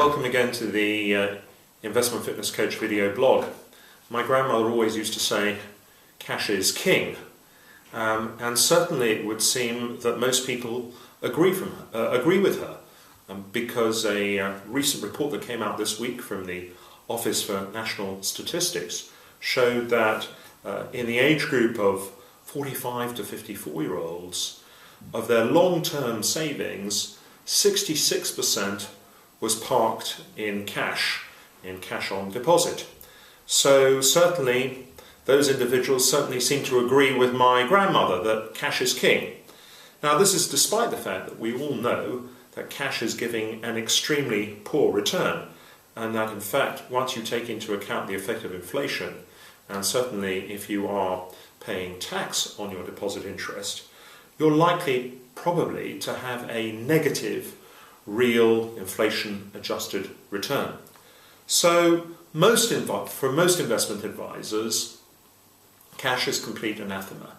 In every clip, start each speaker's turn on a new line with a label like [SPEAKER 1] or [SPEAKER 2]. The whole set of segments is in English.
[SPEAKER 1] Welcome again to the Investment Fitness Coach video blog. My grandmother always used to say, cash is king. And certainly it would seem that most people agree with her, because a recent report that came out this week from the Office for National Statistics showed that in the age group of 45 to 54-year-olds, of their long-term savings, 66% was parked in cash on deposit. So certainly those individuals certainly seem to agree with my grandmother that cash is king. Now this is despite the fact that we all know that cash is giving an extremely poor return, and that in fact once you take into account the effect of inflation, and certainly if you are paying tax on your deposit interest, you're likely probably to have a negative real inflation-adjusted return. So for most investment advisors, cash is complete anathema.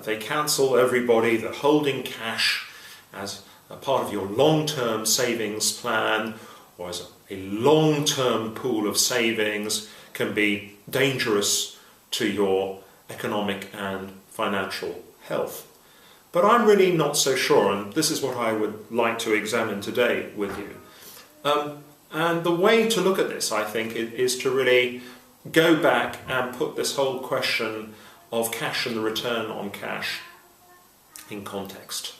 [SPEAKER 1] They counsel everybody that holding cash as a part of your long-term savings plan or as a long-term pool of savings can be dangerous to your economic and financial health. But I'm really not so sure, and this is what I would like to examine today with you. And the way to look at this, I think, is to really go back and put this whole question of cash and the return on cash in context.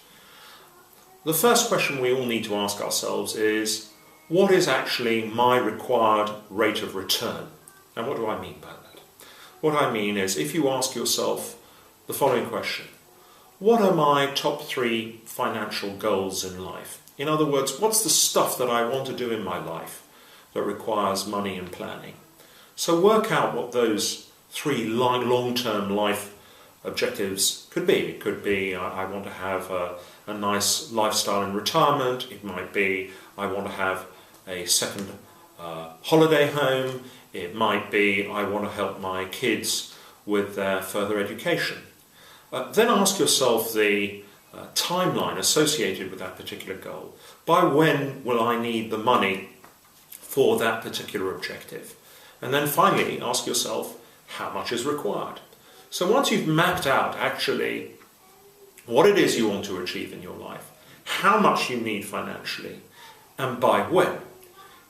[SPEAKER 1] The first question we all need to ask ourselves is, what is actually my required rate of return? And what do I mean by that? What I mean is, if you ask yourself the following question: what are my top 3 financial goals in life? In other words, what's the stuff that I want to do in my life that requires money and planning? So work out what those 3 long-term life objectives could be. It could be I want to have a nice lifestyle in retirement. It might be I want to have a second holiday home. It might be I want to help my kids with their further education. Then ask yourself the timeline associated with that particular goal. By when will I need the money for that particular objective? And then finally ask yourself, how much is required? So once you've mapped out actually what it is you want to achieve in your life, how much you need financially, and by when,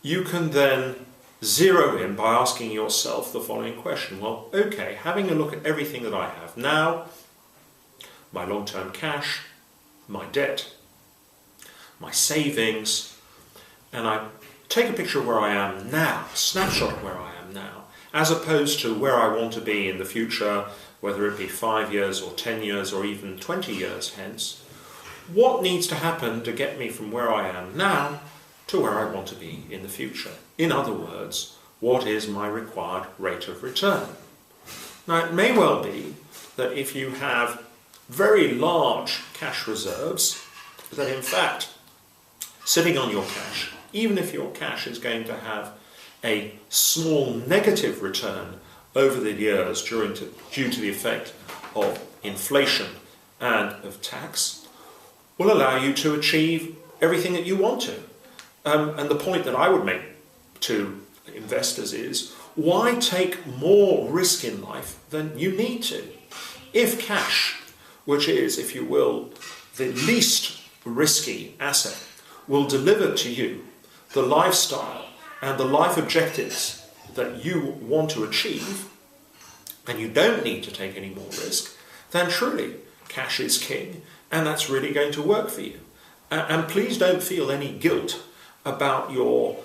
[SPEAKER 1] you can then zero in by asking yourself the following question. Well, okay, having a look at everything that I have now, my long-term cash, my debt, my savings, and I take a picture of where I am now, a snapshot of where I am now, as opposed to where I want to be in the future, whether it be 5 years or 10 years or even 20 years hence. What needs to happen to get me from where I am now to where I want to be in the future? In other words, what is my required rate of return? Now, it may well be that if you have very large cash reserves, that in fact, sitting on your cash, even if your cash is going to have a small negative return over the years due to the effect of inflation and of tax, will allow you to achieve everything that you want to. And the point that I would make to investors is, why take more risk in life than you need to? If cash, which is, if you will, the least risky asset, will deliver to you the lifestyle and the life objectives that you want to achieve, and you don't need to take any more risk, then truly cash is king, and that's really going to work for you. And please don't feel any guilt about your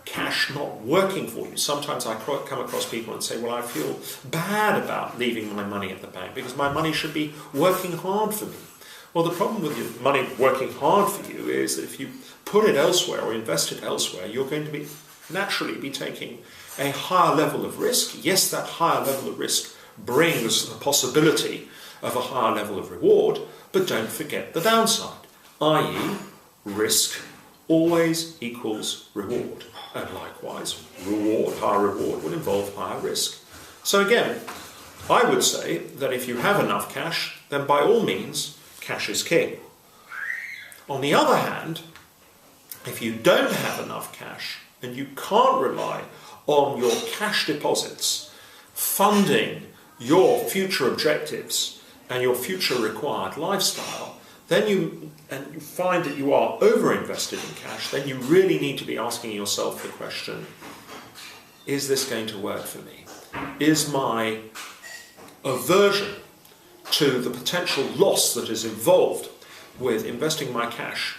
[SPEAKER 1] cash not working for you. Sometimes I come across people and say, well, I feel bad about leaving my money at the bank because my money should be working hard for me. Well, the problem with your money working hard for you is that if you put it elsewhere or invest it elsewhere, you're going to naturally be taking a higher level of risk. Yes, that higher level of risk brings the possibility of a higher level of reward, but don't forget the downside, i.e. risk always equals reward. And likewise, higher reward will involve higher risk. So again, I would say that if you have enough cash, then by all means, cash is king. On the other hand, If you don't have enough cash and you can't rely on your cash deposits funding your future objectives and your future required lifestyle, then you find that you are over-invested in cash, then you really need to be asking yourself the question, is this going to work for me? Is my aversion to the potential loss that is involved with investing my cash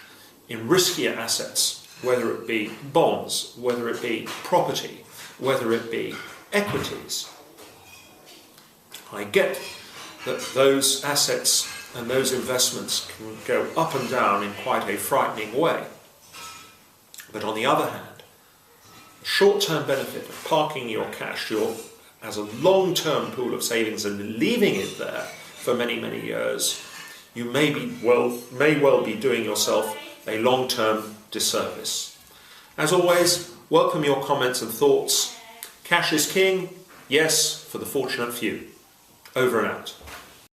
[SPEAKER 1] in riskier assets, whether it be bonds, whether it be property, whether it be equities? I get that those assets and those investments can go up and down in quite a frightening way. But on the other hand, the short-term benefit of parking your cash as a long-term pool of savings and leaving it there for many, many years, you may well be doing yourself a long-term disservice. As always, welcome your comments and thoughts. Cash is king, yes, for the fortunate few. Over and out.